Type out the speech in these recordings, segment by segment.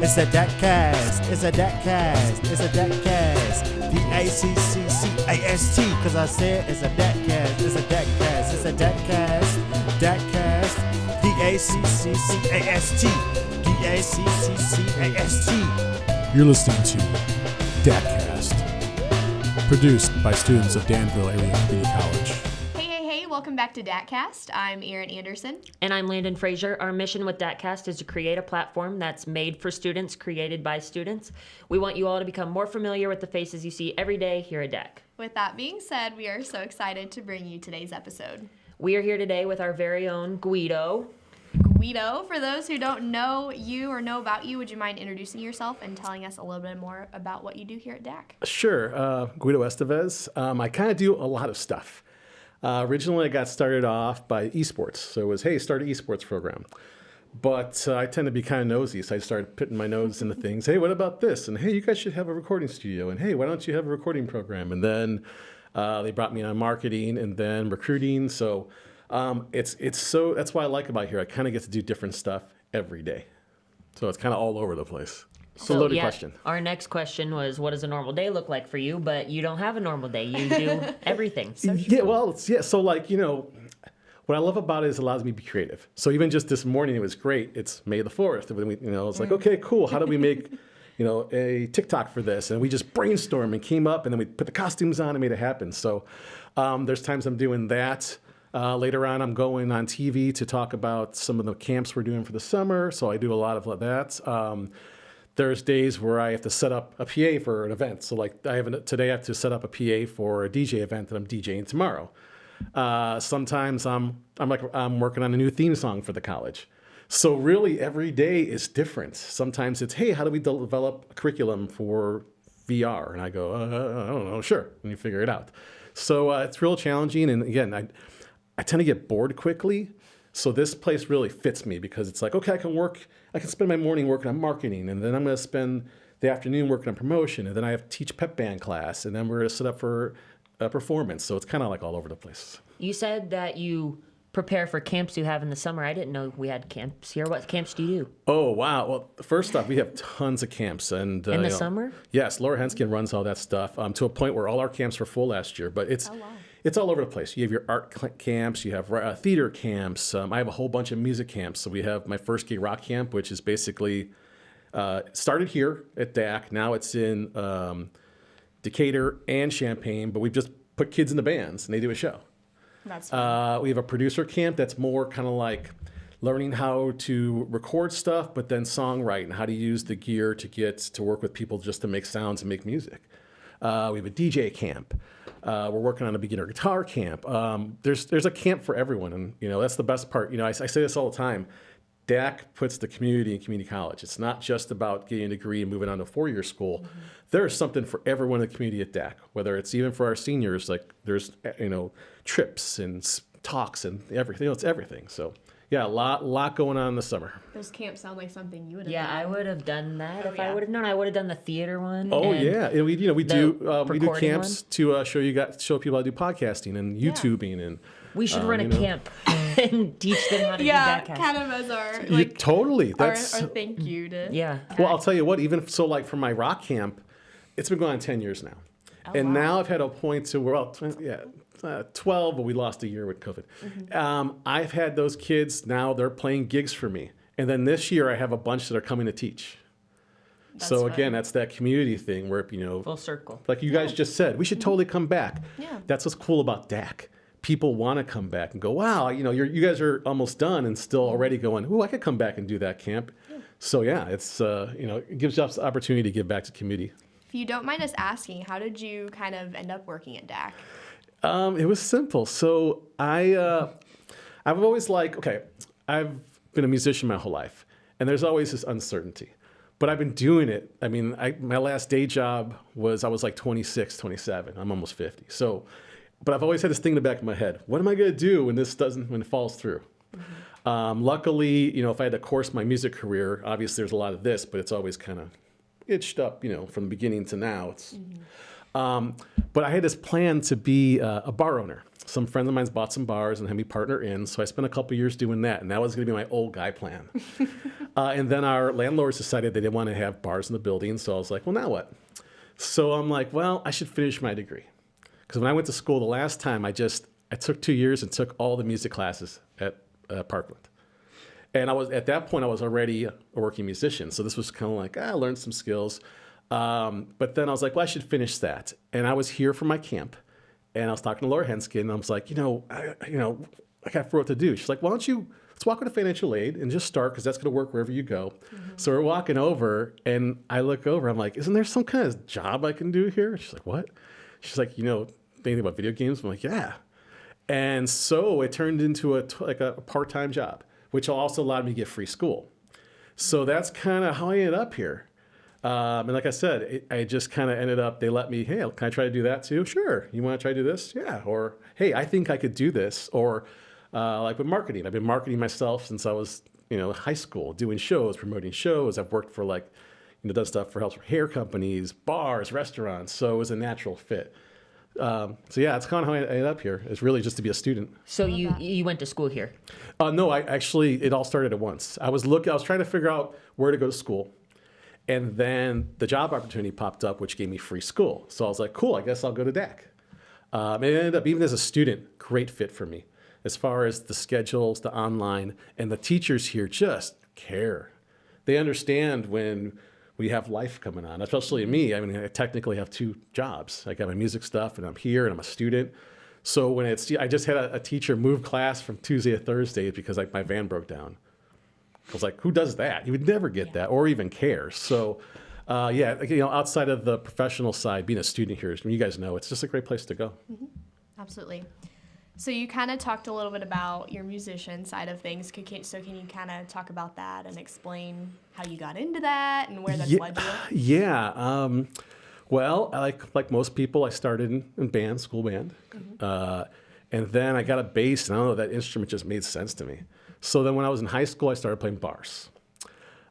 It's a Deckcast. It's a Deckcast. It's a Deckcast. D-A-C-C-C-A-S-T. Cause I said it's a Deckcast. It's a Deckcast. It's a Deckcast. Deckcast. D-A-C-C-C-A-S-T. D-A-C-C-C-A-S-T. You're listening to Deckcast, produced by students of Danville Area Community College. Hey, welcome back to DATcast. I'm Erin Anderson. And I'm Landon Frazier. Our mission with DATcast is to create a platform that's made for students, created by students. We want you all to become more familiar with the faces you see every day here at DAC. With that being said, we are so excited to bring you today's episode. We are here today with our very own Guido. Guido, for those who don't know you or know about you, would you mind introducing yourself and telling us a little bit more about what you do here at DAC? Sure. Guido Esteves. I kind of do a lot of stuff. Originally, I got started off by esports. So it was, hey, start an esports program. But I tend to be kind of nosy, so I started putting my nose into things. Hey, what about this? And hey, you guys should have a recording studio. And hey, why don't you have a recording program? And then they brought me on marketing and then recruiting. So it's so that's what I like about here. I kind of get to do different stuff every day. So it's kind of all over the place. So loaded question. Our next question was, what does a normal day look like for you? But you don't have a normal day. You do everything. So like, you know, what I love about it is it allows me to be creative. So even just this morning, it was great. It's May the 4th. When we, it's like, okay, cool. How do we make, a TikTok for this? And we just brainstormed and came up, and then we put the costumes on and made it happen. So there's times I'm doing that. Later on, I'm going on TV to talk about some of the camps we're doing for the summer. So I do a lot of that. There's days where I have to set up a PA for an event. So like today I have to set up a PA for a DJ event that I'm DJing tomorrow. Sometimes I'm working on a new theme song for the college. So really every day is different. Sometimes it's, hey, how do we develop a curriculum for VR? And I go, I don't know, sure. And you figure it out. So it's real challenging. And again, I tend to get bored quickly. So this place really fits me because it's like, okay, I can spend my morning working on marketing, and then I'm going to spend the afternoon working on promotion, and then I have to teach pep band class, and then we're going to set up for a performance. So it's kind of like all over the place. You said that you prepare for camps you have in the summer. I didn't know we had camps here. What camps do you do? Oh, wow. Well, first off, we have tons of camps. And in the summer? Yes, Laura Henskin runs all that stuff to a point where all our camps were full last year. But it's all over the place. You have your art camps, you have theater camps. I have a whole bunch of music camps. So we have my first gay rock camp, which is basically started here at DAC. Now it's in Decatur and Champaign, but we've just put kids in the bands and they do a show. That's fun. We have a producer camp that's more kind of like learning how to record stuff, but then songwrite and how to use the gear to get to work with people just to make sounds and make music. We have a DJ camp. We're working on a beginner guitar camp. There's a camp for everyone, and that's the best part. I say this all the time. DAC puts the community in community college. It's not just about getting a degree and moving on to a four-year school. Mm-hmm. There's something for everyone in the community at DAC, whether it's even for our seniors, like there's trips and talks and everything. It's everything. So yeah, a lot going on in the summer. Those camps sound like something you would have done. Yeah, I would have done that if I would have known. I would have done the theater one. Oh yeah, and we do camps one. To show people how to do podcasting and YouTubing and. We should run a camp and teach them how to do that. Yeah, kind of as our totally. That's our thank you to. Yeah. Well, I'll tell you what. Even so, like for my rock camp, it's been going on 10 years now, now I've had a point to where 12, but we lost a year with COVID. Mm-hmm. I've had those kids now; they're playing gigs for me, and then this year I have a bunch that are coming to teach. That's so again, that's that community thing where full circle. Like you guys just said, we should totally come back. Yeah. That's what's cool about DAC. People want to come back and go, wow, you guys are almost done and still already going, ooh, I could come back and do that camp. Yeah. So yeah, it's it gives us the opportunity to give back to community. If you don't mind us asking, how did you kind of end up working at DAC? It was simple. So I've always I've been a musician my whole life, and there's always this uncertainty. But I've been doing it. I mean, my last day job I was like 26, 27. I'm almost 50. So. But I've always had this thing in the back of my head. What am I going to do when when it falls through? Mm-hmm. Luckily, if I had to course my music career, obviously there's a lot of this, but it's always kind of itched up, from the beginning to now. It's, but I had this plan to be a bar owner. Some friends of mine bought some bars and had me partner in, so I spent a couple years doing that, and that was going to be my old guy plan. And then our landlords decided they didn't want to have bars in the building. So I was like, well, now what? So I'm like, well, I should finish my degree. Because when I went to school the last time, I took 2 years and took all the music classes at Parkland. And at that point, I was already a working musician. So this was kind of like, I learned some skills. But then I was like, well, I should finish that. And I was here for my camp. And I was talking to Laura Henskin, and I was like, I got what to do. She's like, let's walk over to financial aid and just start, because that's going to work wherever you go. Mm-hmm. So we're walking over, and I look over. I'm like, isn't there some kind of job I can do here? She's like, what? She's like, anything about video games? I'm like, yeah. And so it turned into a part-time job, which also allowed me to get free school. So that's kind of how I ended up here. And like I said, I just kind of ended up, they let me, hey, can I try to do that too? Sure. You want to try to do this? Yeah. Or, hey, I think I could do this. Or like with marketing, I've been marketing myself since I was, high school, doing shows, promoting shows. I've worked for done stuff for hair companies, bars, restaurants. So it was a natural fit. So yeah, that's kind of how I ended up here. It's really just to be a student. So you went to school here? No, it all started at once. I was trying to figure out where to go to school. And then the job opportunity popped up, which gave me free school. So I was like, cool, I guess I'll go to DAC. It ended up, even as a student, great fit for me. As far as the schedules, the online, and the teachers here just care. They understand when we have life coming on, especially me. I mean, I technically have 2 jobs. I got my music stuff, and I'm here, and I'm a student. So I just had a teacher move class from Tuesday to Thursday because my van broke down. I was like, who does that? You would never get that or even care. So, outside of the professional side, being a student here, you guys know, it's just a great place to go. Mm-hmm. Absolutely. So you kind of talked a little bit about your musician side of things. Can you kind of talk about that and explain how you got into that and where that's led you? Yeah. Well, like most people, I started in band, school band. Mm-hmm. And then I got a bass, and I don't know, that instrument just made sense to me. So then when I was in high school, I started playing bars.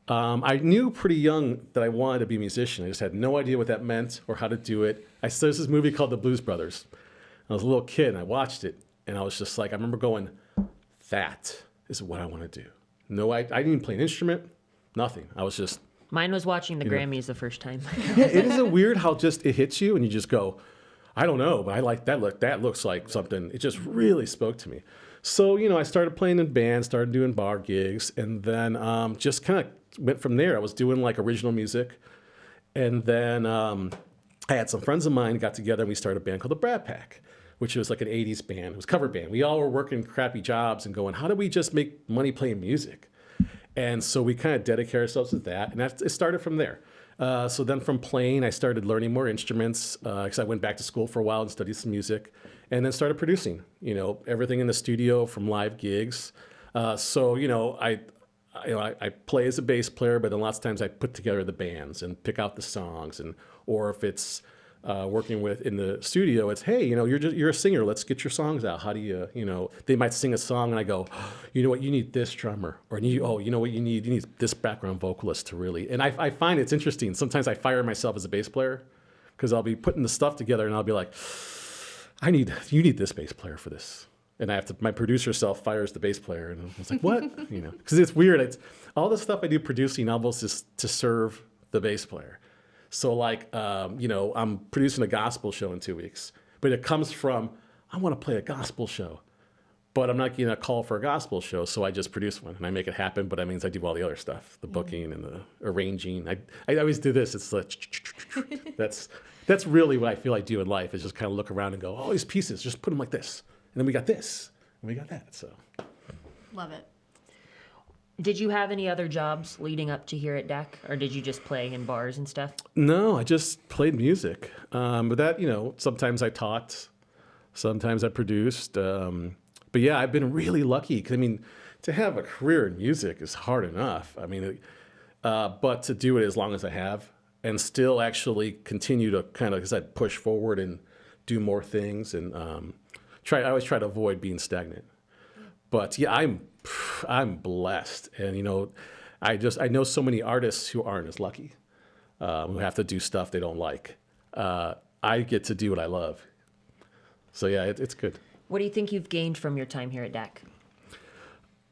I knew pretty young that I wanted to be a musician. I just had no idea what that meant or how to do it. There's this movie called The Blues Brothers. I was a little kid, and I watched it, and I was just like, I remember going, that is what I want to do. No, I didn't even play an instrument, nothing. I was just... Mine was watching the Grammys the first time. Yeah, it is weird how just it hits you, and you just go, I don't know, but I like that look. That looks like something. It just really spoke to me. So, I started playing in bands, started doing bar gigs, and then just kind of went from there. I was doing original music. And then I had some friends of mine got together, and we started a band called the Brat Pack, which was like an 80s band. It was a cover band. We all were working crappy jobs and going, how do we just make money playing music? And so we kind of dedicated ourselves to that, and it started from there. So then from playing, I started learning more instruments because I went back to school for a while and studied some music, and then started producing, everything in the studio from live gigs. I play as a bass player, but then lots of times I put together the bands and pick out the songs, or if it's working in the studio, it's, hey, you're a singer. Let's get your songs out. How do you, they might sing a song, and I go, you know what, you need this drummer, or you know what you need this background vocalist to really. And I find it's interesting. Sometimes I fire myself as a bass player because I'll be putting the stuff together, and I'll be like, you need this bass player for this. And my producer self fires the bass player, and I was like, what? Because it's weird. It's all the stuff I do producing almost is to serve the bass player. So I'm producing a gospel show in 2 weeks, but it comes from, I want to play a gospel show, but I'm not getting a call for a gospel show. So I just produce one and I make it happen. But that means I do all the other stuff, the booking and the arranging. I always do this. It's like, that's really what I feel I do in life, is just kind of look around and go, all these pieces, just put them like this. And then we got this and we got that. So. Love it. Did you have any other jobs leading up to here at DAC, or did you just play in bars and stuff? No, I just played music. But that, sometimes I taught, sometimes I produced. But yeah, I've been really lucky. 'Cause, to have a career in music is hard enough. But to do it as long as I have and still actually continue to kind of, as I push forward and do more things and I always try to avoid being stagnant. But yeah, I'm blessed, and I know so many artists who aren't as lucky, who have to do stuff they don't like. I get to do what I love, so yeah, it's good. What do you think you've gained from your time here at DAC?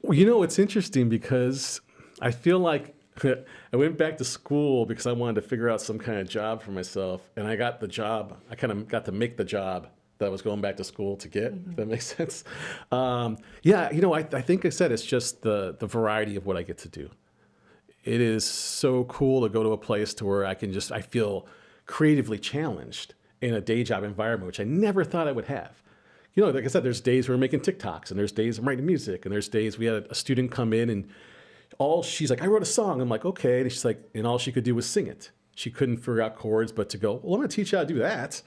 Well, it's interesting because I feel like I went back to school because I wanted to figure out some kind of job for myself, and I got the job. I kind of got to make the job that I was going back to school to get, if that makes sense. Yeah, I think I said it's just the variety of what I get to do. It is so cool to go to a place to where I feel creatively challenged in a day job environment, which I never thought I would have. Like I said, there's days we're making TikToks, and there's days I'm writing music, and there's days we had a student come in and she's like, I wrote a song. I'm like, okay. And she's like, and all she could do was sing it. She couldn't figure out chords, but to go, well, I'm going to teach you how to do that.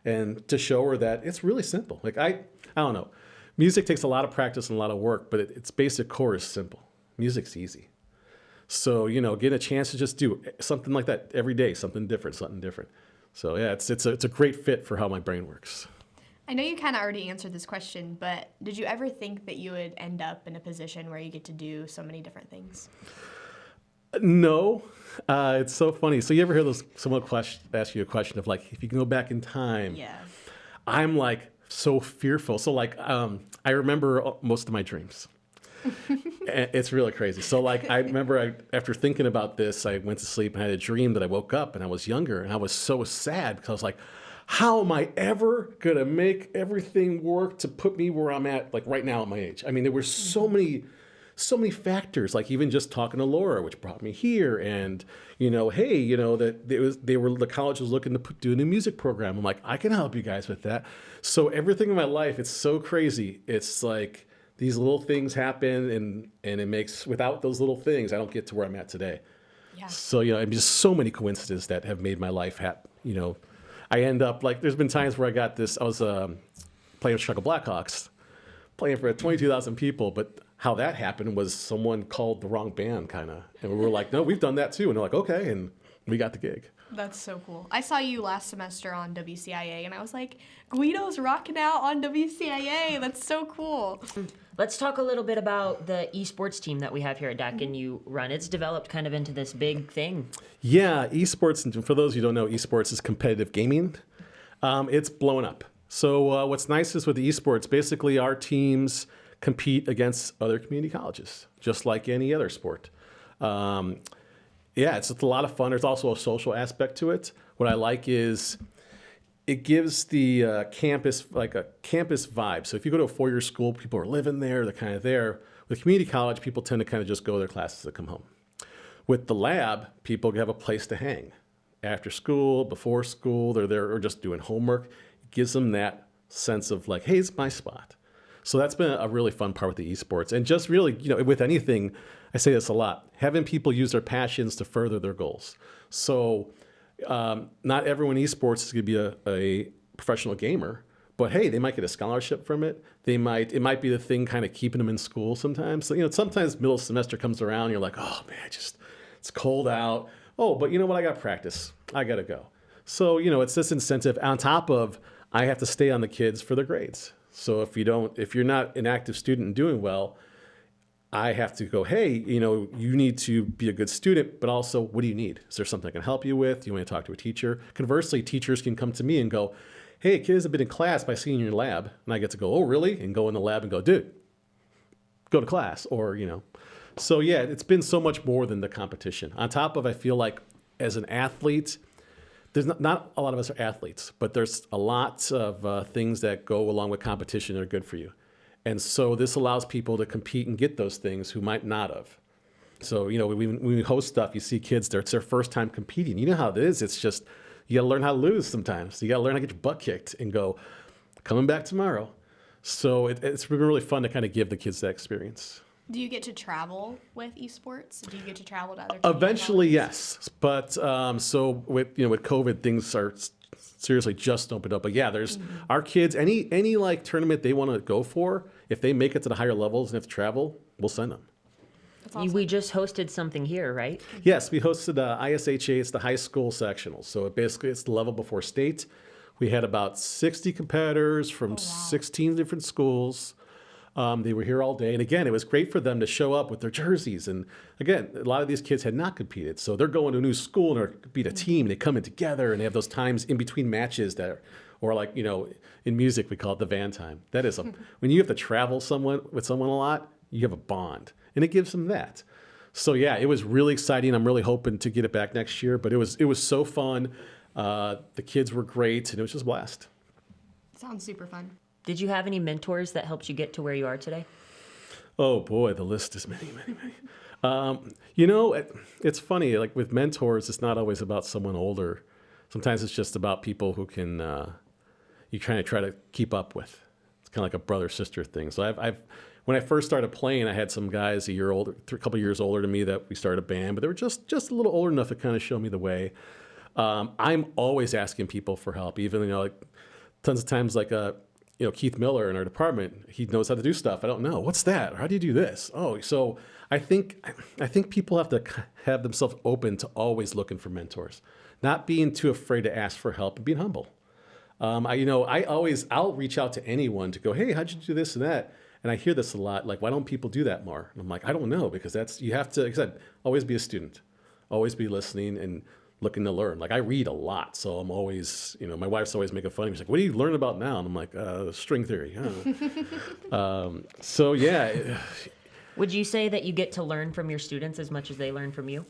And to show her that it's really simple. Like, I don't know. Music takes a lot of practice and a lot of work, but its basic core is simple. Music's easy. So, getting a chance to just do something like that every day, something different. So yeah, it's a great fit for how my brain works. I know you kind of already answered this question, but did you ever think that you would end up in a position where you get to do so many different things? No. It's so funny. So you ever hear someone ask you a question of like, if you can go back in time? Yeah. I'm like so fearful. So like, I remember most of my dreams. It's really crazy. So like, I remember after thinking about this, I went to sleep and I had a dream that I woke up and I was younger and I was so sad because I was like, how am I ever going to make everything work to put me where I'm at, like right now at my age? I mean, there were so many factors, like even just talking to Laura, which brought me here. And, that the college was looking to do a new music program. I'm like, I can help you guys with that. So everything in my life, it's so crazy. It's like these little things happen and it makes, without those little things, I don't get to where I'm at today. Yeah. So, just so many coincidences that have made my life I end up like, there's been times where I was playing with Chicago Blackhawks, playing for 22,000 people, but how that happened was someone called the wrong band kind of, and we were like, no, we've done that too. And they're like, okay. And we got the gig. That's so cool. I saw you last semester on WCIA, and I was like, Guido's rocking out on WCIA. That's so cool. Let's talk a little bit about the esports team that we have here at DAC and you run. It's developed kind of into this big thing. Yeah, esports, and for those who don't know, esports is competitive gaming. It's blown up. So what's nice is with the esports, basically our teams compete against other community colleges, just like any other sport. It's a lot of fun. There's also a social aspect to it. What I like is it gives the campus like a campus vibe. So if you go to a four-year school, people are living there, they're kind of there. With community college, people tend to kind of just go to their classes and come home. With the lab, people have a place to hang. After school, before school, they're there or just doing homework. It gives them that sense of like, hey, it's my spot. So that's been a really fun part with the esports. And just really, with anything, I say this a lot, having people use their passions to further their goals. So not everyone in esports is going to be a professional gamer, but hey, they might get a scholarship from it. It might be the thing kind of keeping them in school sometimes. So, sometimes middle semester comes around, and you're like, oh man, it's cold out. Oh, but you know what? I got practice. I got to go. So, it's this incentive on top of I have to stay on the kids for their grades. So if you're not an active student and doing well, I have to go, hey, you need to be a good student, but also what do you need? Is there something I can help you with? Do you want to talk to a teacher? Conversely, teachers can come to me and go, hey, kids have been in class by seeing you in your lab. And I get to go, oh, really? And go in the lab and go, dude, go to class. Or, So yeah, it's been so much more than the competition. On top of, I feel like as an athlete, there's not a lot of us are athletes, but there's a lot of things that go along with competition that are good for you. And so this allows people to compete and get those things who might not have. So, when we host stuff, you see kids, it's their first time competing. You know how it is. It's just, you got to learn how to lose sometimes. You got to learn how to get your butt kicked and go, coming back tomorrow. So it's been really fun to kind of give the kids that experience. Do you get to travel with esports? Do you get to travel to other? Eventually, yes. But so with COVID, things are seriously just opened up. But yeah, there's our kids. Any like tournament they want to go for, if they make it to the higher levels and have to travel, we'll send them. That's awesome. We just hosted something here, right? Yes, we hosted ISHA. It's the high school sectionals. So it's the level before state. We had about 60 competitors from 16 different schools. They were here all day. And again, it was great for them to show up with their jerseys. And again, a lot of these kids had not competed. So they're going to a new school and they're beat a team. And they come in together and they have those times in between matches or like, in music, we call it the van time. That is when you have to travel with someone a lot, you have a bond. And it gives them that. So yeah, it was really exciting. I'm really hoping to get it back next year, but it was so fun. The kids were great, and it was just a blast. Sounds super fun. Did you have any mentors that helped you get to where you are today? Oh boy, the list is many, many, many. It's funny. Like with mentors, it's not always about someone older. Sometimes it's just about people who can you kind of try to keep up with. It's kind of like a brother-sister thing. So I've when I first started playing, I had some guys a couple years older than me that we started a band, but they were just a little older enough to kind of show me the way. I'm always asking people for help, even like tons of times, like Keith Miller in our department, he knows how to do stuff. I don't know. What's that? Or how do you do this? Oh, so I think people have to have themselves open to always looking for mentors, not being too afraid to ask for help and being humble. I'll reach out to anyone to go, hey, how'd you do this and that? And I hear this a lot, like, why don't people do that more? And I'm like, I don't know, because you have to, like I said, always be a student, always be listening and looking to learn. Like I read a lot, so I'm always, my wife's always making fun of me. She's like, what are you learning about now? And I'm like, string theory. So yeah. Would you say that you get to learn from your students as much as they learn from you?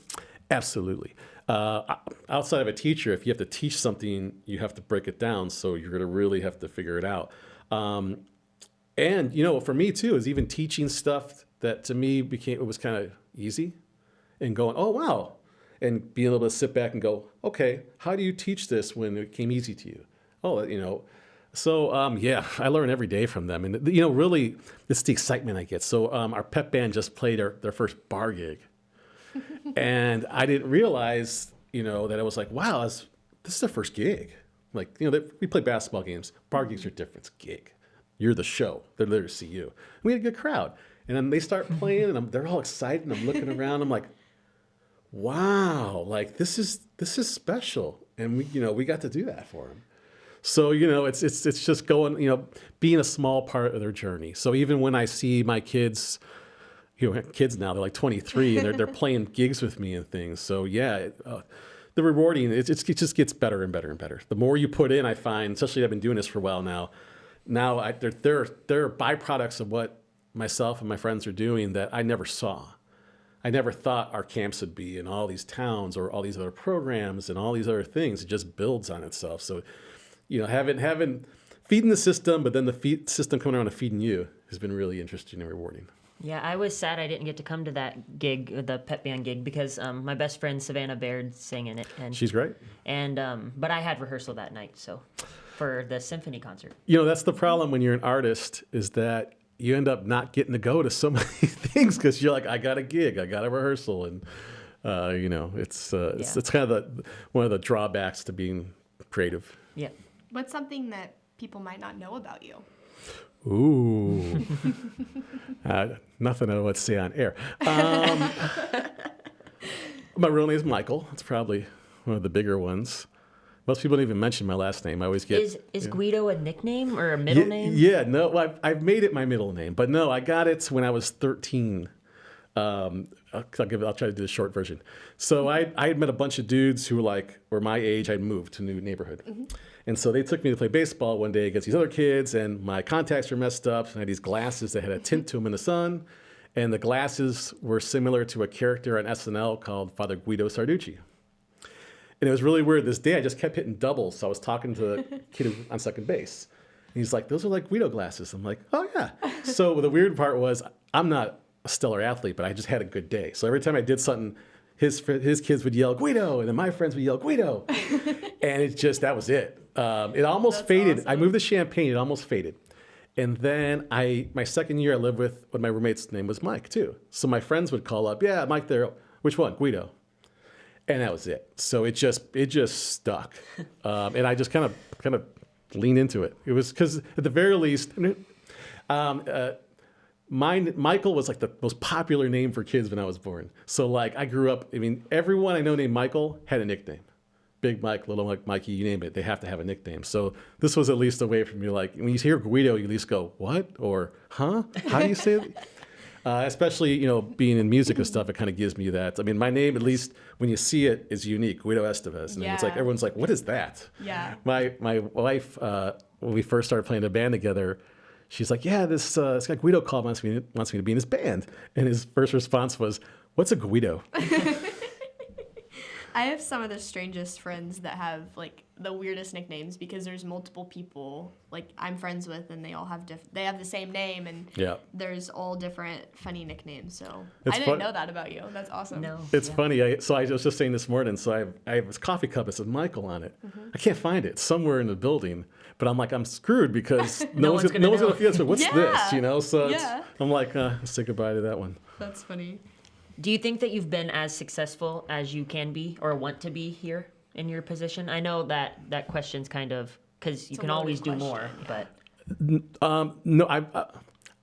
Absolutely. Outside of a teacher, if you have to teach something, you have to break it down. So you're going to really have to figure it out. And, for me too, is even teaching stuff that to me it was kind of easy and going, oh, wow. And being able to sit back and go, okay, how do you teach this when it came easy to you? Oh, So, yeah, I learn every day from them. And, really, it's the excitement I get. So our pep band just played their first bar gig. And I didn't realize, that I was like, wow, this is their first gig. Like, we play basketball games. Bar gigs are different. It's a gig. You're the show. They're there to see you. And we had a good crowd. And then they start playing, and they're all excited. And I'm looking around. I'm like, wow, like this is special. And we got to do that for them. So, it's just going, being a small part of their journey. So even when I see my kids, kids now, they're like 23 and they're playing gigs with me and things. So yeah, the rewarding, it just gets better and better and better. The more you put in, I find, especially I've been doing this for a while now, they're byproducts of what myself and my friends are doing that I never saw. I never thought our camps would be in all these towns or all these other programs and all these other things. It just builds on itself. So, having feeding the system, but then the system coming around and feeding you has been really interesting and rewarding. Yeah, I was sad I didn't get to come to that gig, the pep band gig, because my best friend Savannah Baird sang in it. And she's great. And but I had rehearsal that night, so for the symphony concert. That's the problem when you're an artist, is that you end up not getting to go to so many things because you're like, I got a gig, I got a rehearsal, and it's kind of one of the drawbacks to being creative. Yeah. What's something that people might not know about you? Ooh, nothing I know what to say on air. My real name is Michael. That's probably one of the bigger ones. Most people don't even mention my last name. I always get... Is Guido a nickname or a middle name? Yeah, no, well, I've made it my middle name. But no, I got it when I was 13. I'll try to do the short version. So I had met a bunch of dudes who were my age. I'd moved to a new neighborhood. Mm-hmm. And so they took me to play baseball one day against these other kids, and my contacts were messed up. And I had these glasses that had a tint to them in the sun. And the glasses were similar to a character on SNL called Father Guido Sarducci. And it was really weird. This day, I just kept hitting doubles. So I was talking to the kid on second base. And he's like, those are like Guido glasses. I'm like, oh, yeah. So the weird part was I'm not a stellar athlete, but I just had a good day. So every time I did something, his kids would yell, Guido. And then my friends would yell, Guido. And that was it. It almost faded. Awesome. I moved to Champaign. It almost faded. And then my second year, I lived with my roommate's name was Mike, too. So my friends would call up, yeah, Mike there. Which one? Guido. And that was it. So it just stuck, and I just kind of leaned into it. It was because at the very least, Michael was like the most popular name for kids when I was born. So I grew up. I mean, everyone I know named Michael had a nickname. Big Mike, Little Mike, Mikey, you name it. They have to have a nickname. So this was at least a way for me. When you hear Guido, you at least go, what? Or huh? How do you say it? Especially, being in music and stuff, it kind of gives me that. I mean, my name, at least when you see it, is unique, Guido Esteves. And it's like, everyone's like, what is that? Yeah. My wife, when we first started playing the band together, she's like, yeah, this guy Guido called, wants me to be in his band. And his first response was, what's a Guido? I have some of the strangest friends that have like the weirdest nicknames because there's multiple people like I'm friends with and they all have they have the same name and there's all different funny nicknames. So I didn't know that about you. That's awesome. No. It's funny. So I was just saying this morning, so I have this coffee cup that says Michael on it. I can't find it. It's somewhere in the building. But I'm like, I'm screwed because no one's going to forget. So what's this, you know? So I'm like, let's say goodbye to that one. That's funny. Do you think that you've been as successful as you can be or want to be here in your position? I know that question's kind of, because you can always do more, but. No,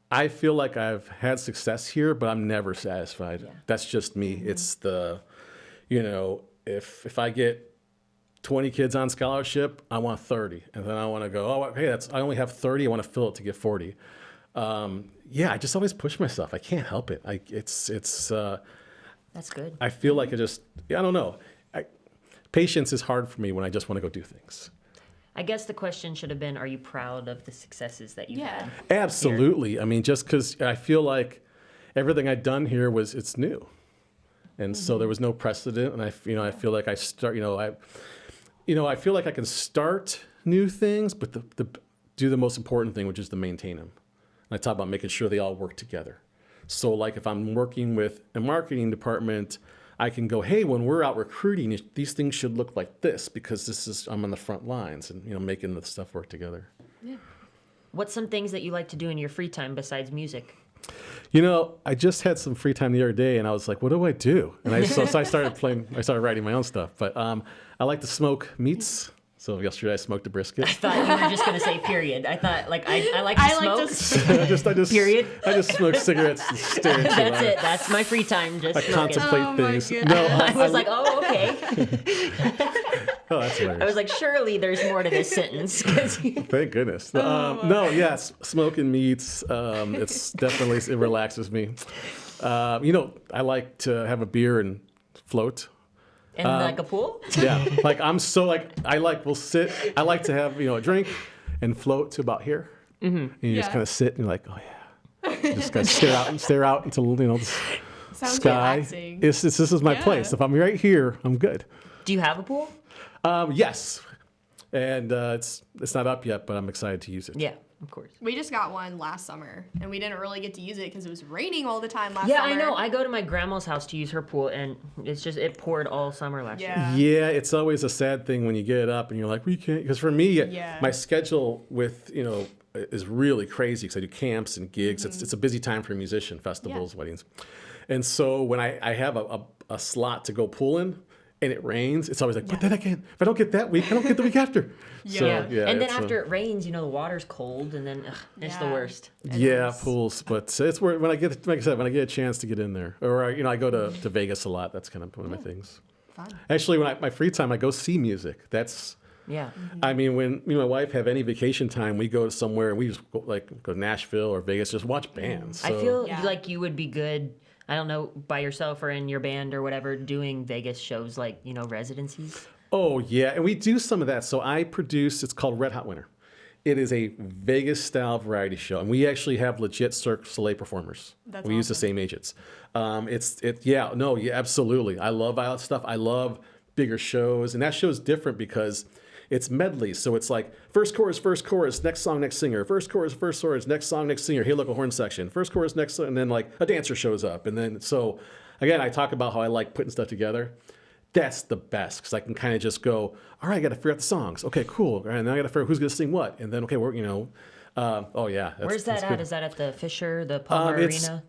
I feel like I've had success here, but I'm never satisfied. Yeah. That's just me. It's the, if I get 20 kids on scholarship, I want 30. And then I want to go, hey, I only have 30. I want to fill it to get 40. I just always push myself. I can't help it. That's good. I feel like I don't know. Patience is hard for me when I just want to go do things. I guess the question should have been, are you proud of the successes that you had? Absolutely. Here? I mean, just because I feel like everything I'd done here it's new. And so there was no precedent. And I feel like I feel like I can start new things, but do the most important thing, which is to maintain them. And I talk about making sure they all work together. So like if I'm working with a marketing department, I can go, hey, when we're out recruiting, these things should look like this because I'm on the front lines and making the stuff work together. Yeah. What's some things that you like to do in your free time besides music? I just had some free time the other day and I was like, what do I do? And so I started writing my own stuff. But I like to smoke meats. So yesterday I smoked a brisket. I thought you were just going to say period. I thought I like to smoke. I just period. I just smoke cigarettes and stare into That's it. That's my free time. Just I smoking. contemplate things. No, I was like, oh, okay. Oh, that's hilarious. I was like, surely there's more to this sentence. Thank goodness. Smoking meats. It's definitely, it relaxes me. I like to have a beer and float. And like a pool? Yeah. Like I like to have, a drink and float to about here. Mm-hmm. And you just kind of sit and you're like, oh yeah. Just kind of stare out until, the Sounds sky. Relaxing. This is my place. If I'm right here, I'm good. Do you have a pool? Yes. And it's not up yet, but I'm excited to use it. Yeah. Of course. We just got one last summer, and we didn't really get to use it because it was raining all the time last summer. Yeah, I know. I go to my grandma's house to use her pool, and it poured all summer last year. Yeah, it's always a sad thing when you get up and you're like, we can't. Because for me, my schedule with, is really crazy because I do camps and gigs. Mm-hmm. It's a busy time for a musician, festivals, weddings. And so when I have a slot to go pool in, and it rains, it's always like, but then again, if I don't get that week, I don't get the week after. So, and then after it rains, the water's cold, and then it's the worst. Pools, but it's where when I get, like I said, when I get a chance to get in there, or I go to Vegas a lot. That's kind of one of my things. Fun. Actually, my free time, I go see music. That's I mean, when me and my wife have any vacation time, we go somewhere and we just go to Nashville or Vegas, just watch bands. So. I feel like you would be good. I don't know, by yourself or in your band or whatever, doing Vegas shows like, residencies? Oh, yeah. And we do some of that. So I produce, it's called Red Hot Winter. It is a Vegas-style variety show. And we actually have legit Cirque du Soleil performers. That's we use the same agents. Absolutely. I love all that stuff. I love bigger shows. And that show's different because it's medleys. So it's like first chorus, next song, next singer. First chorus, next song, next singer. Hey, look, a horn section. First chorus, next song, and then like a dancer shows up. And then so again, I talk about how I like putting stuff together. That's the best because I can kind of just go, all right, I got to figure out the songs. Okay, cool. All right, and then I got to figure out who's going to sing what. And then, okay, we're, where's that at? Good. Is that at the Fisher, the Palmer Arena?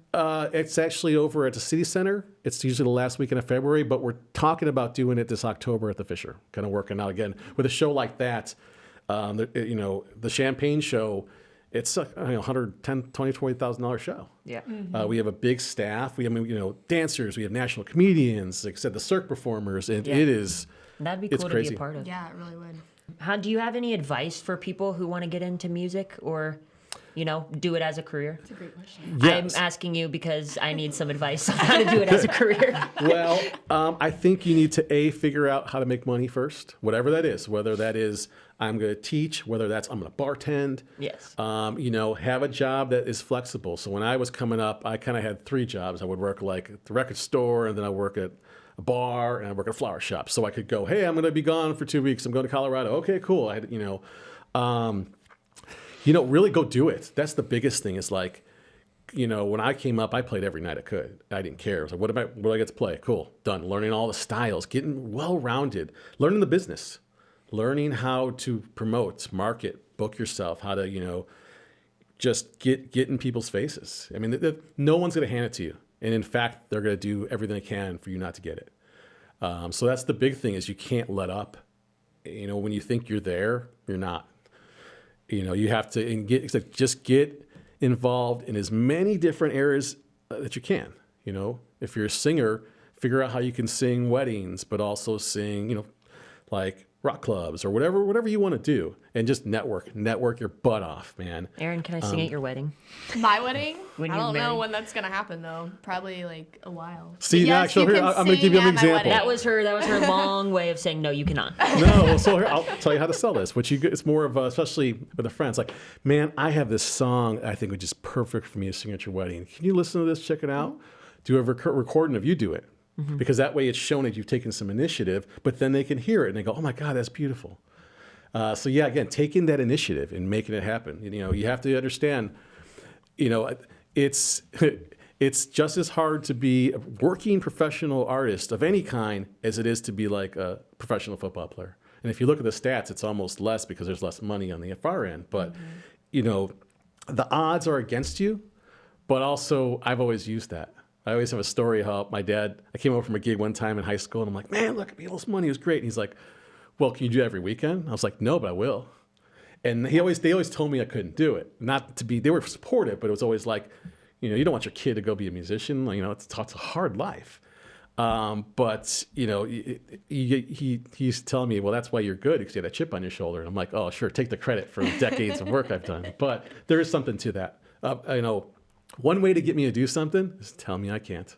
It's actually over at the City Center. It's usually the last weekend of February, but we're talking about doing it this October at the Fisher. Kind of working out again with a show like that. The Champagne show. It's a $110,000, $20,000 show. Yeah. Mm-hmm. We have a big staff. We have dancers. We have national comedians. Like I said, the Cirque performers. And it is. That'd be cool to be a part of. Yeah, it really would. Do you have any advice for people who want to get into music or, do it as a career? That's a great question. Yes. I'm asking you because I need some advice on how to do it as a career. Well, I think you need to figure out how to make money first, whatever that is. Whether that is I'm going to teach, whether that's I'm going to bartend. Yes. Have a job that is flexible. So when I was coming up, I kind of had 3 jobs. I would work like at the record store, and then I work at a bar, and I work at a flower shop. So I could go, hey, I'm going to be gone for 2 weeks. I'm going to Colorado. Okay, cool. I had, really go do it. That's the biggest thing is like, when I came up, I played every night I could. I didn't care. I was like, what do I get to play? Cool. Done. Learning all the styles, getting well-rounded, learning the business, learning how to promote, market, book yourself, how to, just get in people's faces. I mean, no one's going to hand it to you. And in fact, they're going to do everything they can for you not to get it. So that's the big thing is you can't let up. When you think you're there, you're not. You have to just get involved in as many different areas that you can. If you're a singer, figure out how you can sing weddings, but also sing, like rock clubs or whatever you want to do, and just network your butt off, man. Aaron, can I sing at your wedding? My wedding? When I you're don't know married? when that's gonna happen though. Probably like a while. See, But yes, actually, you here, can I'm going to give sing you an at my example. wedding. That was her long way of saying no, you cannot. No, so here, I'll tell you how to sell this. It's more of especially with a friend. It's like, man, I have this song I think would just perfect for me to sing at your wedding. Can you listen to this? Check it out. Do a recording of you do it. Because that way it's shown that you've taken some initiative, but then they can hear it and they go, oh my God, that's beautiful. So yeah, again, taking that initiative and making it happen. You have to understand, it's just as hard to be a working professional artist of any kind as it is to be like a professional football player. And if you look at the stats, it's almost less because there's less money on the far end. But, the odds are against you, but also I've always used that. I always have a story how I came over from a gig one time in high school and I'm like, man, look at me, all this money, it was great. And he's like, well, can you do it every weekend? I was like, no, but I will. And they always told me I couldn't do it. They were supportive, but it was always like, you don't want your kid to go be a musician. It's a hard life. But he's telling me, well, that's why you're good, because you had that chip on your shoulder. And I'm like, oh, sure, take the credit for decades of work I've done. But there is something to that. One way to get me to do something is tell me I can't.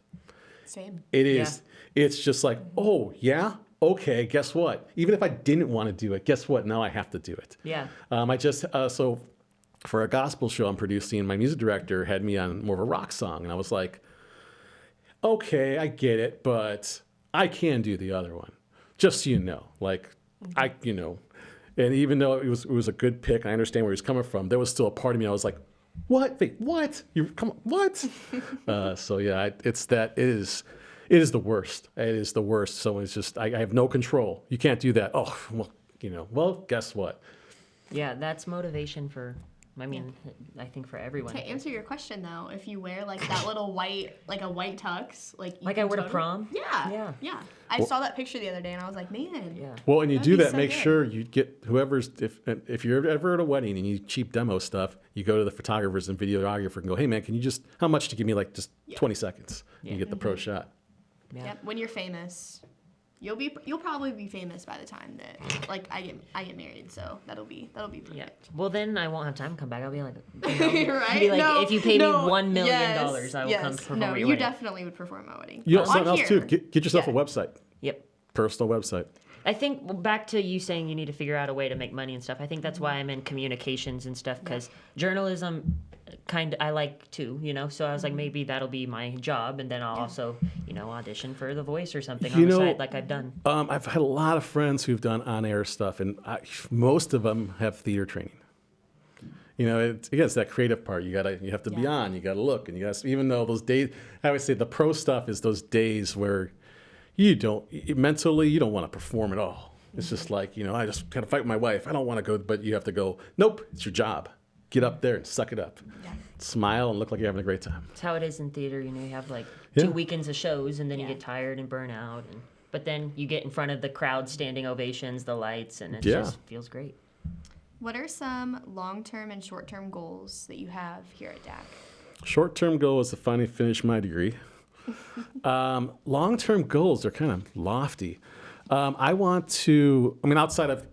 Same. It is. Yeah. It's just like, oh, yeah? Okay, guess what? Even if I didn't want to do it, guess what? Now I have to do it. Yeah. So for a gospel show I'm producing, my music director had me on more of a rock song. And I was like, okay, I get it, but I can do the other one. Just so you know. And even though it was a good pick, and I understand where he's coming from, there was still a part of me I was like, what? Wait, what? What? So yeah, it is the worst. It is the worst. So it's just, I have no control. You can't do that. Oh, well, guess what? Yeah, that's motivation I think for everyone. To answer your question though, if you wear like that little white, like a white tux, like I wear to prom? Yeah. I saw that picture the other day and I was like, man. Yeah. Well, and you That'd do be that, so make good. sure you get if you're ever at a wedding and you cheap demo stuff, you go to the photographers and videographer and go, hey man, can you how much to give me like just 20 seconds? You get the pro shot. Yeah. Yep. When you're famous, you'll probably be famous by the time that like I get married, so that'll be perfect. Yeah. Well, then I won't have time to come back. I'll be like, Right? Be like, No, if you pay me no, $1 million, yes, I will come perform No, at your you wedding. definitely would perform at my wedding. You know, On something else too. here. Get yourself a Yeah. website, Yep. personal website. I think back to you saying you need to figure out a way to make money and stuff. I think that's why I'm in communications and stuff, because journalism I like too, so I was like, maybe that'll be my job, and then I'll also audition for The Voice or something on the side like I've done. I've had a lot of friends who've done on-air stuff, and most of them have theater training. It's that creative part. You have to be on. You gotta look, and even though those days, I would say the pro stuff is those days where you don't want to perform at all. It's just like, I just gotta fight with my wife. I don't want to go, but you have to go. Nope, it's your job. Get up there and suck it up. Yeah. Smile and look like you're having a great time. It's how it is in theater. You have like Yeah. 2 weekends of shows, and then you Yeah. get tired and burn out. But then you get in front of the crowd, standing ovations, the lights, and it just feels great. What are some long-term and short-term goals that you have here at DAC? Short-term goal is to finally finish my degree. Long-term goals are kind of lofty. Outside of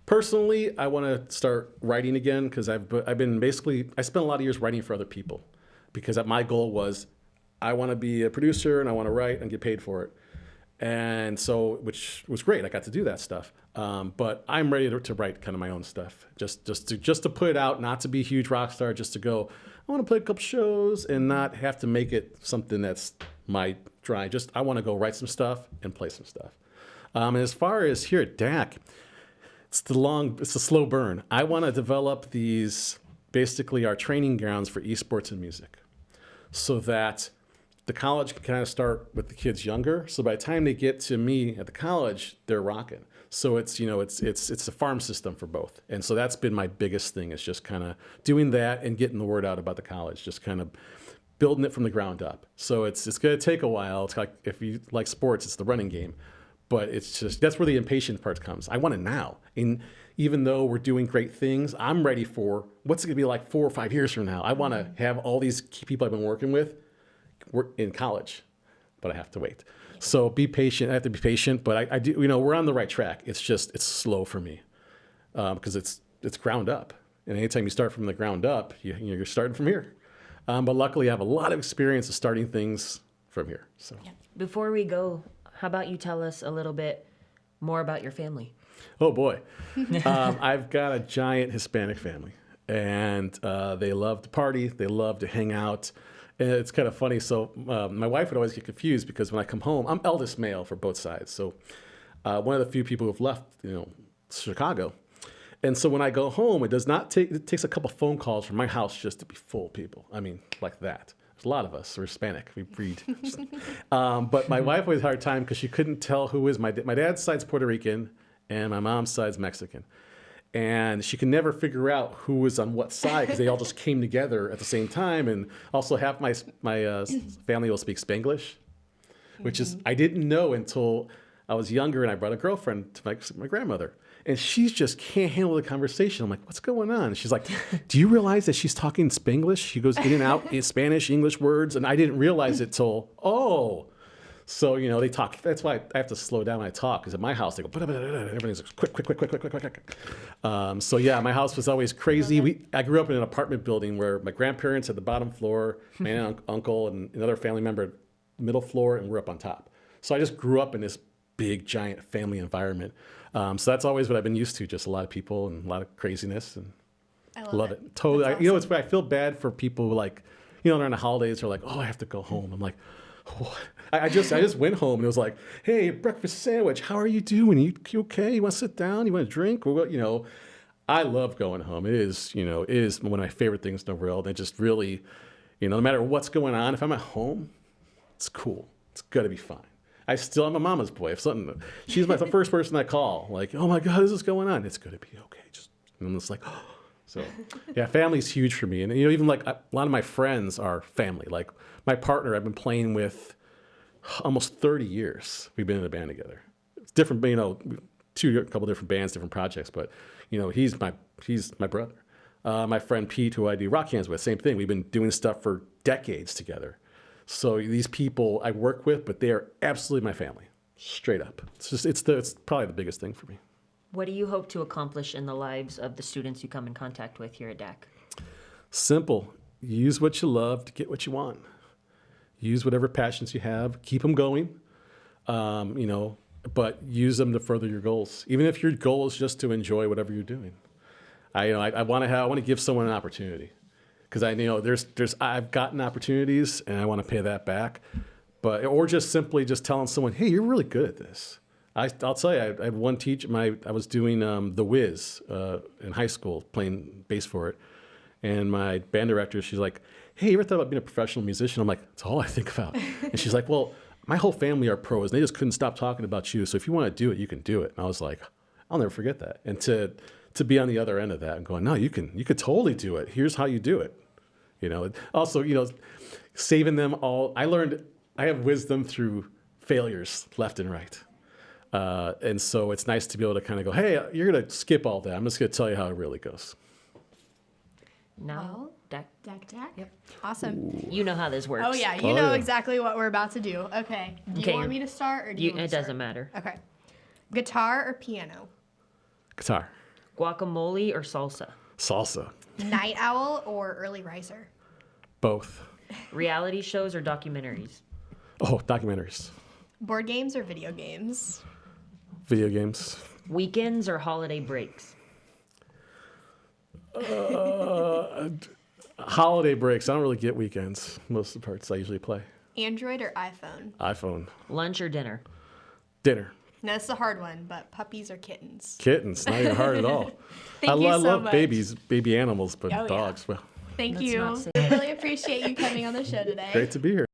personally, I want to start writing again, because I spent a lot of years writing for other people, because my goal was I want to be a producer and I want to write and get paid for it. And so, which was great. I got to do that stuff. But I'm ready to write kind of my own stuff, just to put it out, not to be a huge rock star, just to go, I want to play a couple shows and not have to make it something that's my drive. Just, I want to go write some stuff and play some stuff. And as far as here at DAC, it's a slow burn. I want to develop these, basically our training grounds for esports and music, so that the college can kind of start with the kids younger. So by the time they get to me at the college, they're rocking. So it's a farm system for both. And so that's been my biggest thing, is just kind of doing that and getting the word out about the college, just kind of building it from the ground up. So it's going to take a while. It's like, if you like sports, it's the running game. But it's just, that's where the impatient part comes. I want it now. And even though we're doing great things, I'm ready for what's it going to be like 4 or 5 years from now. I want to have all these key people I've been working with in college, but I have to wait. So be patient. I have to be patient, but I do. We're on the right track. It's just, it's slow for me, because it's ground up. And anytime you start from the ground up, you're starting from here. But luckily, I have a lot of experience of starting things from here. So Before we go, how about you tell us a little bit more about your family? Oh boy, I've got a giant Hispanic family, and they love to party. They love to hang out. And it's kind of funny. So my wife would always get confused, because when I come home, I'm eldest male for both sides. So one of the few people who've left, Chicago. And so when I go home, it takes a couple phone calls from my house just to be full of people. I mean, like that. There's a lot of us. We're Hispanic. We breed. But my wife always had a hard time, because she couldn't tell who is my dad's side's Puerto Rican and my mom's side's Mexican. And she can never figure out who was on what side, because they all just came together at the same time. And also half my family will speak Spanglish, which is, I didn't know until I was younger, and I brought a girlfriend to my grandmother. And she just can't handle the conversation. I'm like, what's going on? And she's like, do you realize that she's talking Spanglish? She goes in and out in Spanish, English words. And I didn't realize it till, So, they talk. That's why I have to slow down when I talk, because at my house, they go, everything's quick. So, yeah, my house was always crazy. I grew up in an apartment building where my grandparents had the bottom floor, my aunt and uncle, and another family member middle floor, and we're up on top. So I just grew up in this big, giant family environment. So that's always what I've been used to, just a lot of people and a lot of craziness. And I love it. Totally. Awesome. It's I feel bad for people who, like, during the holidays, they're like, I have to go home. I'm like, I just went home, and it was like, hey, breakfast sandwich, how are you doing? You okay? You want to sit down? You want a drink? Or I love going home. It is one of my favorite things in the world. And just really, no matter what's going on, if I'm at home, it's cool. It's got to be fine. I'm a mama's boy. She's the first person I call. Like, oh my God, this is going on. It's going to be okay. And I'm just like, So, yeah, family's huge for me. And, even like a lot of my friends are family. Like my partner, I've been playing with almost 30 years. We've been in a band together. It's different, a couple different bands, different projects, but, he's my brother. My friend Pete, who I do rock hands with, same thing. We've been doing stuff for decades together. So these people I work with, but they are absolutely my family, straight up. It's probably the biggest thing for me. What do you hope to accomplish in the lives of the students you come in contact with here at DAC? Simple. Use what you love to get what you want. Use whatever passions you have. Keep them going, but use them to further your goals. Even if your goal is just to enjoy whatever you're doing. I want to give someone an opportunity, because I've gotten opportunities and I want to pay that back, or just simply just telling someone, hey, you're really good at this. I'll tell you, I had one teacher. I was doing The Wiz in high school, playing bass for it, and my band director, she's like, hey, you ever thought about being a professional musician? I'm like, that's all I think about. And she's like, well, my whole family are pros, and they just couldn't stop talking about you. So if you want to do it, you can do it. And I was like, I'll never forget that. And to be on the other end of that and going, no, you could totally do it. Here's how you do it. Also, saving them all. I have wisdom through failures left and right. And so it's nice to be able to kind of go, hey, you're going to skip all that. I'm just going to tell you how it really goes. Now, DAC. Yep. Awesome. You know how this works. Oh, yeah. You know exactly what we're about to do. Okay. Do you want me to start, or do you want me to start? It doesn't matter. Okay. Guitar or piano? Guitar. Guacamole or salsa? Salsa. Night owl or early riser? Both. Reality shows or documentaries? Oh, documentaries. Board games or video games? Video games. Weekends or holiday breaks? Holiday breaks. I don't really get weekends. Most of the parts I usually play. Android or iPhone? iPhone. Lunch or dinner? Dinner. No, that's a hard one, but puppies or kittens? Kittens. Not even hard at all. Thank you I so love much. baby animals, but Oh, yeah. dogs, well, Thank That's you. not safe. I really appreciate you coming on the show today. great to be here.